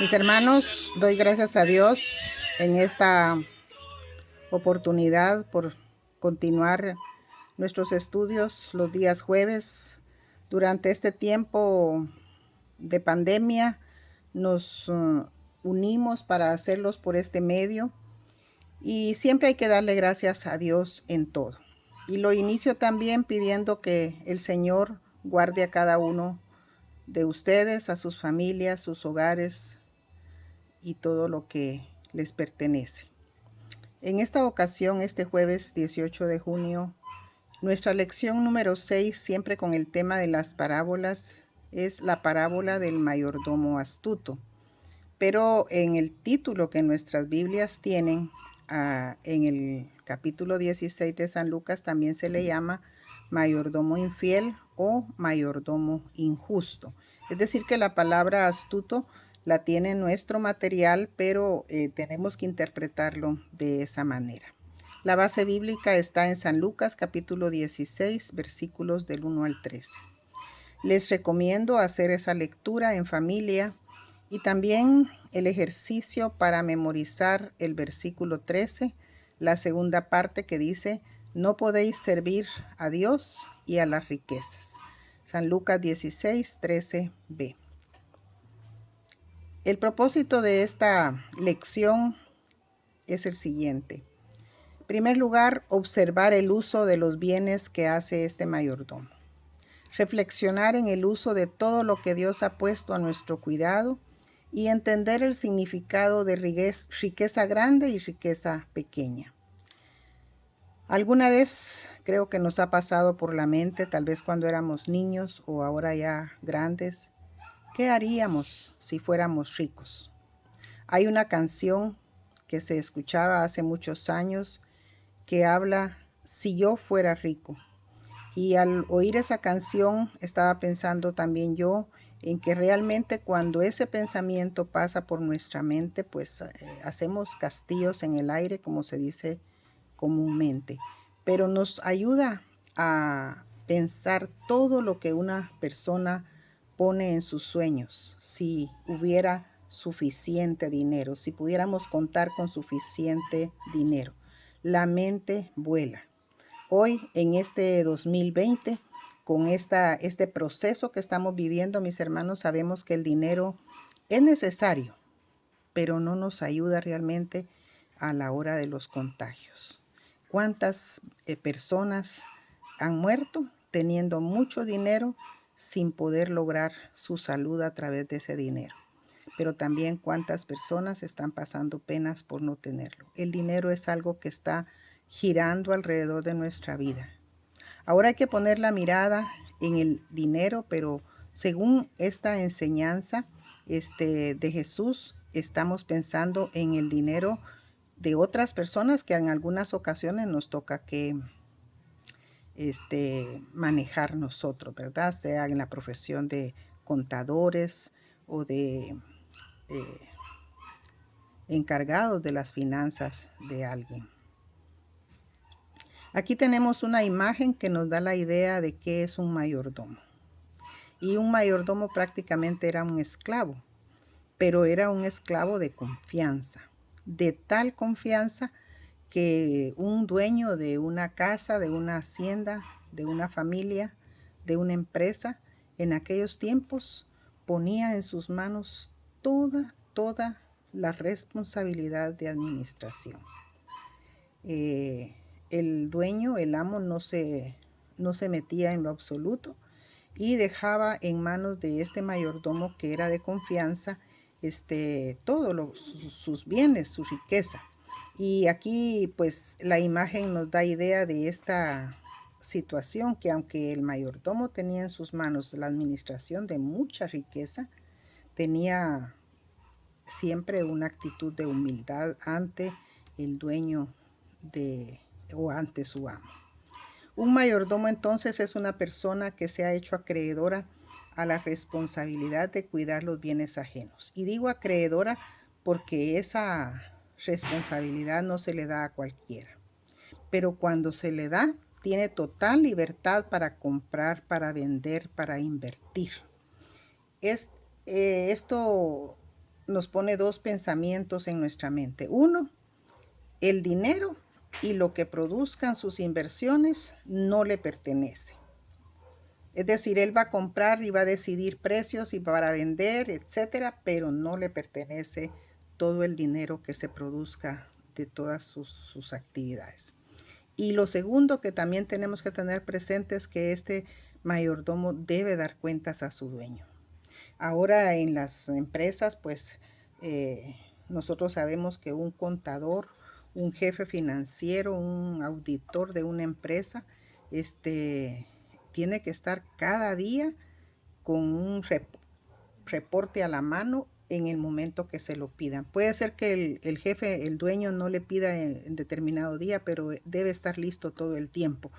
Mis hermanos, doy gracias a Dios en esta oportunidad por continuar nuestros estudios los días jueves. Durante este tiempo de pandemia nos unimos para hacerlos por este medio y siempre hay que darle gracias a Dios en todo. Y lo inicio también pidiendo que el Señor guarde a cada uno de ustedes, a sus familias, sus hogares y todo lo que les pertenece. En esta ocasión, este jueves 18 de junio, nuestra lección número 6, siempre con el tema de las parábolas, es la parábola del mayordomo astuto. Pero en el título que nuestras Biblias tienen, en el capítulo 16 de San Lucas, también se le llama mayordomo infiel o mayordomo injusto. Es decir, que la palabra astuto la tiene nuestro material, pero tenemos que interpretarlo de esa manera. La base bíblica está en San Lucas capítulo 16, versículos del 1 al 13. Les recomiendo hacer esa lectura en familia y también el ejercicio para memorizar el versículo 13, la segunda parte que dice, no podéis servir a Dios y a las riquezas. San Lucas 16, 13b. El propósito de esta lección es el siguiente. En primer lugar, observar el uso de los bienes que hace este mayordomo. Reflexionar en el uso de todo lo que Dios ha puesto a nuestro cuidado y entender el significado de riqueza grande y riqueza pequeña. Alguna vez creo que nos ha pasado por la mente, tal vez cuando éramos niños o ahora ya grandes, ¿qué haríamos si fuéramos ricos? Hay una canción que se escuchaba hace muchos años que habla si yo fuera rico. Y al oír esa canción estaba pensando también yo en que realmente cuando ese pensamiento pasa por nuestra mente, pues hacemos castillos en el aire, como se dice comúnmente. Pero nos ayuda a pensar todo lo que una persona pone en sus sueños. Si hubiera suficiente dinero, si pudiéramos contar con suficiente dinero, la mente vuela. Hoy, en este 2020, con este proceso que estamos viviendo, mis hermanos, sabemos que el dinero es necesario, pero no nos ayuda realmente a la hora de los contagios. ¿Cuántas personas han muerto teniendo mucho dinero sin poder lograr su salud a través de ese dinero? Pero también cuántas personas están pasando penas por no tenerlo. El dinero es algo que está girando alrededor de nuestra vida. Ahora hay que poner la mirada en el dinero, pero según esta enseñanza de Jesús, estamos pensando en el dinero de otras personas que en algunas ocasiones nos toca que manejar nosotros, ¿verdad? Sea en la profesión de contadores o de encargados de las finanzas de alguien. Aquí tenemos una imagen que nos da la idea de qué es un mayordomo. Y un mayordomo prácticamente era un esclavo, pero era un esclavo de confianza, de tal confianza que un dueño de una casa, de una hacienda, de una familia, de una empresa, en aquellos tiempos ponía en sus manos toda la responsabilidad de administración. El dueño, el amo, no se metía en lo absoluto y dejaba en manos de este mayordomo que era de confianza todos sus bienes, su riqueza. Y aquí pues la imagen nos da idea de esta situación, que aunque el mayordomo tenía en sus manos la administración de mucha riqueza, tenía siempre una actitud de humildad ante el dueño o ante su amo. Un mayordomo entonces es una persona que se ha hecho acreedora a la responsabilidad de cuidar los bienes ajenos. Y digo acreedora porque esa responsabilidad no se le da a cualquiera. Pero cuando se le da, tiene total libertad para comprar, para vender, para invertir. Esto nos pone dos pensamientos en nuestra mente. Uno, el dinero y lo que produzcan sus inversiones no le pertenece. Es decir, él va a comprar y va a decidir precios y para vender, etcétera, pero no le pertenece todo el dinero que se produzca de todas sus actividades. Y lo segundo que también tenemos que tener presente es que este mayordomo debe dar cuentas a su dueño. Ahora en las empresas, pues nosotros sabemos que un contador, un jefe financiero, un auditor de una empresa, tiene que estar cada día con un reporte a la mano en el momento que se lo pidan. Puede ser que el jefe, el dueño no le pida en determinado día, pero debe estar listo todo el tiempo.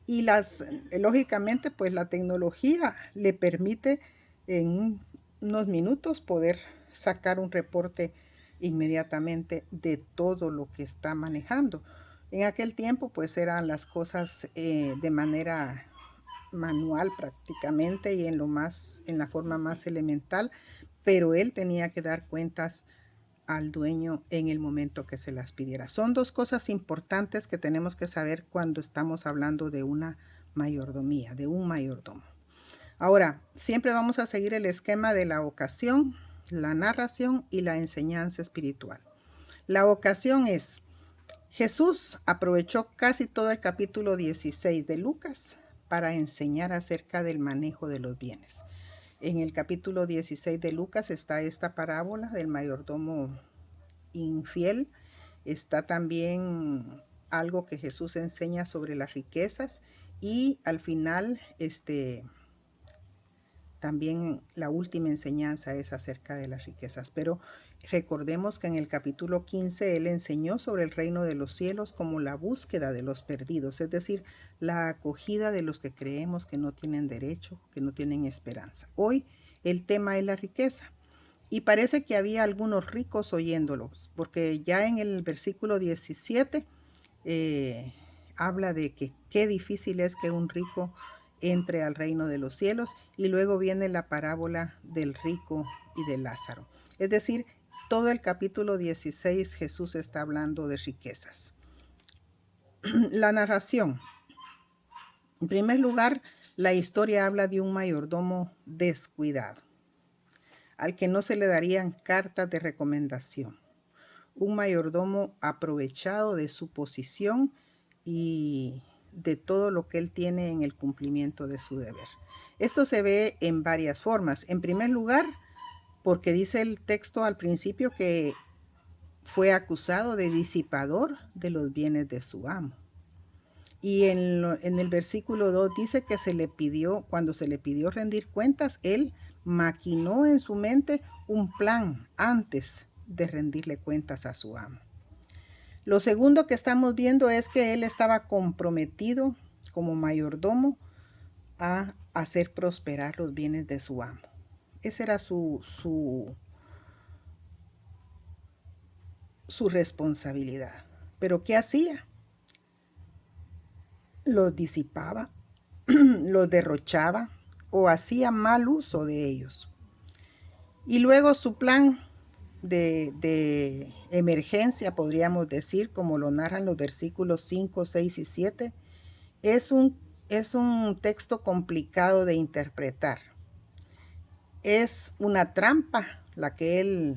Y lógicamente, pues la tecnología le permite en unos minutos poder sacar un reporte inmediatamente de todo lo que está manejando. En aquel tiempo, pues eran las cosas de manera manual prácticamente y en la forma más elemental, pero él tenía que dar cuentas al dueño en el momento que se las pidiera. Son dos cosas importantes que tenemos que saber cuando estamos hablando de una mayordomía, de un mayordomo. Ahora, siempre vamos a seguir el esquema de la ocasión, la narración y la enseñanza espiritual. La ocasión es, Jesús aprovechó casi todo el capítulo 16 de Lucas para enseñar acerca del manejo de los bienes. En el capítulo 16 de Lucas está esta parábola del mayordomo infiel. Está también algo que Jesús enseña sobre las riquezas y al final también la última enseñanza es acerca de las riquezas. Pero recordemos que en el capítulo 15 él enseñó sobre el reino de los cielos como la búsqueda de los perdidos, es decir, la acogida de los que creemos que no tienen derecho, que no tienen esperanza. Hoy el tema es la riqueza. Y parece que había algunos ricos oyéndolos, porque ya en el versículo 17 habla de que qué difícil es que un rico entre al reino de los cielos, y luego viene la parábola del rico y de Lázaro. Es decir, todo el capítulo 16 Jesús está hablando de riquezas. La narración. En primer lugar, la historia habla de un mayordomo descuidado, al que no se le darían cartas de recomendación. Un mayordomo aprovechado de su posición y de todo lo que él tiene en el cumplimiento de su deber. Esto se ve en varias formas. En primer lugar, porque dice el texto al principio que fue acusado de disipador de los bienes de su amo. Y en el versículo 2 dice que cuando se le pidió rendir cuentas, él maquinó en su mente un plan antes de rendirle cuentas a su amo. Lo segundo que estamos viendo es que él estaba comprometido como mayordomo a hacer prosperar los bienes de su amo. Esa era su responsabilidad. Pero ¿qué hacía? Los disipaba, los derrochaba o hacía mal uso de ellos. Y luego su plan de emergencia, podríamos decir, como lo narran los versículos 5, 6 y 7, es un texto complicado de interpretar. Es una trampa la que él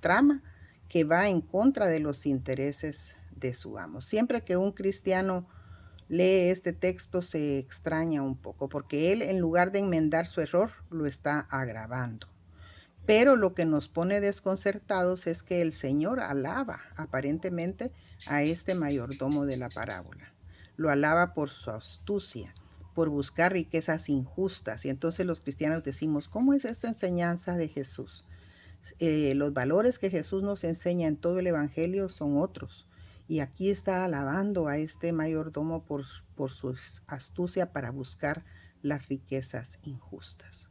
trama, que va en contra de los intereses de su amo. Siempre que un cristiano lee este texto se extraña un poco, porque él, en lugar de enmendar su error, lo está agravando. Pero lo que nos pone desconcertados es que el Señor alaba aparentemente a este mayordomo de la parábola. Lo alaba por su astucia, por buscar riquezas injustas. Y entonces los cristianos decimos, ¿cómo es esta enseñanza de Jesús? Los valores que Jesús nos enseña en todo el Evangelio son otros. Y aquí está alabando a este mayordomo por su astucia para buscar las riquezas injustas.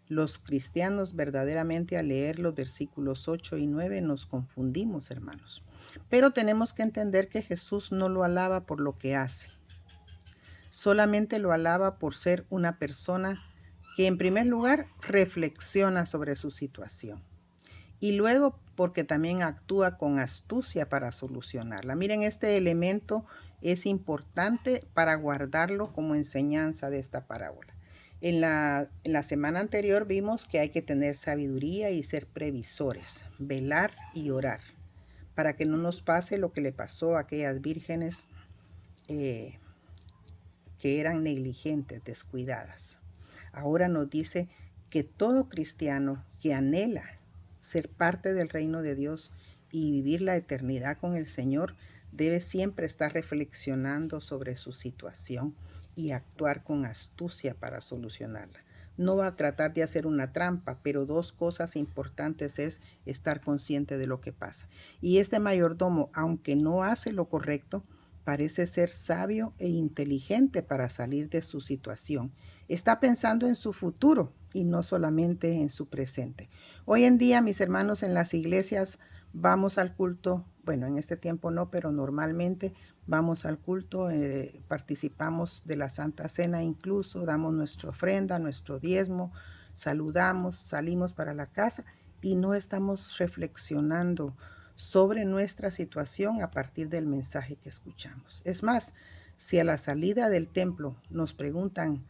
Los cristianos verdaderamente al leer los versículos 8 y 9 nos confundimos, hermanos. Pero tenemos que entender que Jesús no lo alaba por lo que hace. Solamente lo alaba por ser una persona que en primer lugar reflexiona sobre su situación y luego porque también actúa con astucia para solucionarla. Miren, este elemento es importante para guardarlo como enseñanza de esta parábola. En la semana anterior vimos que hay que tener sabiduría y ser previsores, velar y orar, para que no nos pase lo que le pasó a aquellas vírgenes que eran negligentes, descuidadas. Ahora nos dice que todo cristiano que anhela ser parte del reino de Dios y vivir la eternidad con el Señor debe siempre estar reflexionando sobre su situación y actuar con astucia para solucionarla. No va a tratar de hacer una trampa, pero dos cosas importantes es estar consciente de lo que pasa. Y este mayordomo, aunque no hace lo correcto, parece ser sabio e inteligente para salir de su situación. Está pensando en su futuro y no solamente en su presente. Hoy en día, mis hermanos, en las iglesias vamos al culto, bueno, en este tiempo no, pero normalmente vamos al culto, participamos de la Santa Cena incluso, damos nuestra ofrenda, nuestro diezmo, saludamos, salimos para la casa y no estamos reflexionando sobre nuestra situación a partir del mensaje que escuchamos. Es más, si a la salida del templo nos preguntan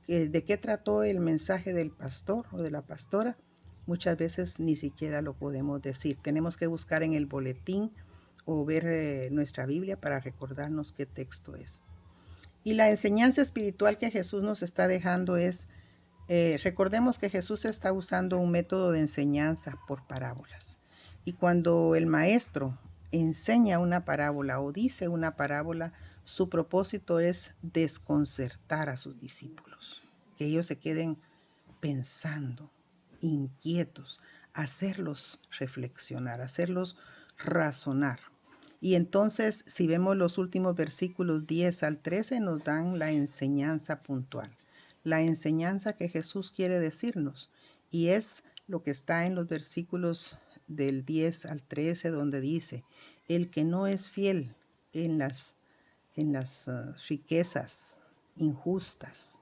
de qué trató el mensaje del pastor o de la pastora, muchas veces ni siquiera lo podemos decir. Tenemos que buscar en el boletín o ver nuestra Biblia para recordarnos qué texto es. Y la enseñanza espiritual que Jesús nos está dejando es, recordemos que Jesús está usando un método de enseñanza por parábolas. Y cuando el maestro enseña una parábola o dice una parábola, su propósito es desconcertar a sus discípulos, que ellos se queden pensando, inquietos, hacerlos reflexionar, hacerlos razonar. Y entonces, si vemos los últimos versículos 10 al 13, nos dan la enseñanza puntual, la enseñanza que Jesús quiere decirnos. Y es lo que está en los versículos del 10 al 13, donde dice, el que no es fiel en las riquezas injustas,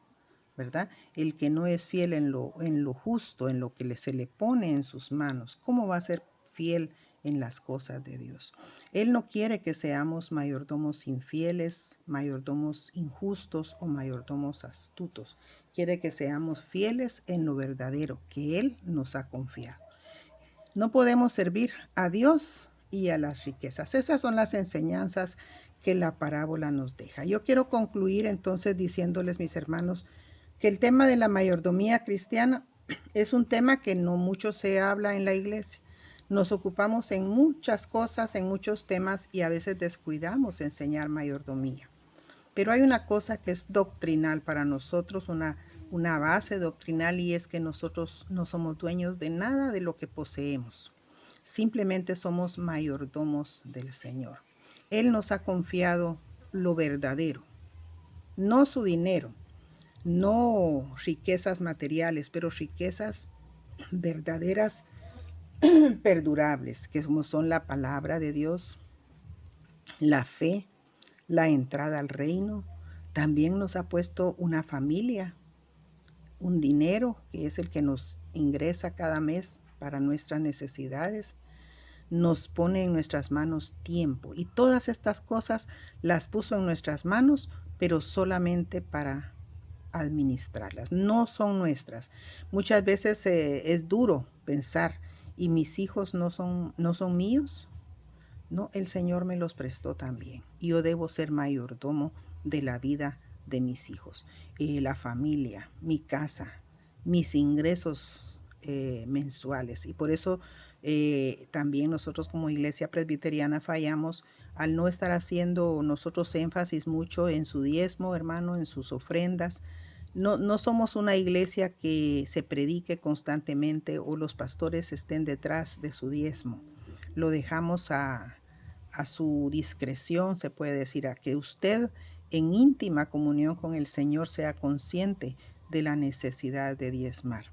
¿verdad? El que no es fiel en lo justo, en lo que se le pone en sus manos, ¿cómo va a ser fiel en las cosas de Dios? Él no quiere que seamos mayordomos infieles, mayordomos injustos o mayordomos astutos. Quiere que seamos fieles en lo verdadero que Él nos ha confiado. No podemos servir a Dios y a las riquezas. Esas son las enseñanzas que la parábola nos deja. Yo quiero concluir entonces diciéndoles, mis hermanos, que el tema de la mayordomía cristiana es un tema que no mucho se habla en la iglesia. Nos ocupamos en muchas cosas, en muchos temas y a veces descuidamos enseñar mayordomía. Pero hay una cosa que es doctrinal para nosotros, una base doctrinal, y es que nosotros no somos dueños de nada de lo que poseemos. Simplemente somos mayordomos del Señor. Él nos ha confiado lo verdadero, no su dinero, no riquezas materiales, pero riquezas verdaderas, perdurables, que como son la palabra de Dios, la fe, la entrada al reino. También nos ha puesto una familia, un dinero que es el que nos ingresa cada mes para nuestras necesidades. Nos pone en nuestras manos tiempo, y todas estas cosas las puso en nuestras manos, pero solamente para administrarlas, no son nuestras. Muchas veces es duro pensar, ¿y mis hijos no son míos? No, el Señor me los prestó también. Yo debo ser mayordomo de la vida de mis hijos, la familia, mi casa, mis ingresos mensuales. Y por eso también nosotros como iglesia presbiteriana fallamos al no estar haciendo nosotros énfasis mucho en su diezmo, hermano, en sus ofrendas. No somos una iglesia que se predique constantemente o los pastores estén detrás de su diezmo. Lo dejamos a su discreción, se puede decir, a que usted en íntima comunión con el Señor sea consciente de la necesidad de diezmar.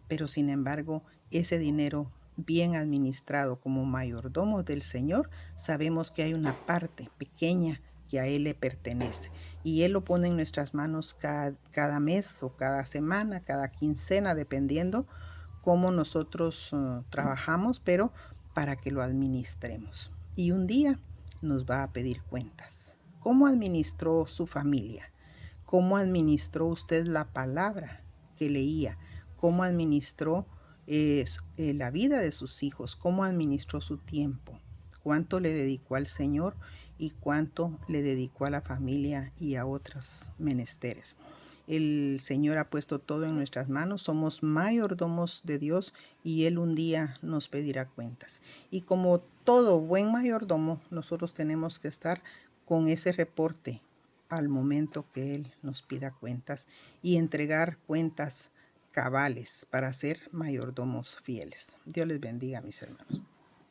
Pero sin embargo, ese dinero bien administrado como mayordomo del Señor, sabemos que hay una parte pequeña que a Él le pertenece. Y Él lo pone en nuestras manos cada mes o cada semana, cada quincena, dependiendo cómo nosotros trabajamos, pero para que lo administremos. Y un día nos va a pedir cuentas. ¿Cómo administró su familia? ¿Cómo administró usted la palabra que leía? ¿Cómo administró la vida de sus hijos? ¿Cómo administró su tiempo? ¿Cuánto le dedicó al Señor y cuánto le dedicó a la familia y a otros menesteres? El Señor ha puesto todo en nuestras manos, somos mayordomos de Dios y Él un día nos pedirá cuentas. Y como todo buen mayordomo, nosotros tenemos que estar con ese reporte al momento que Él nos pida cuentas y entregar cuentas cabales para ser mayordomos fieles. Dios les bendiga, mis hermanos.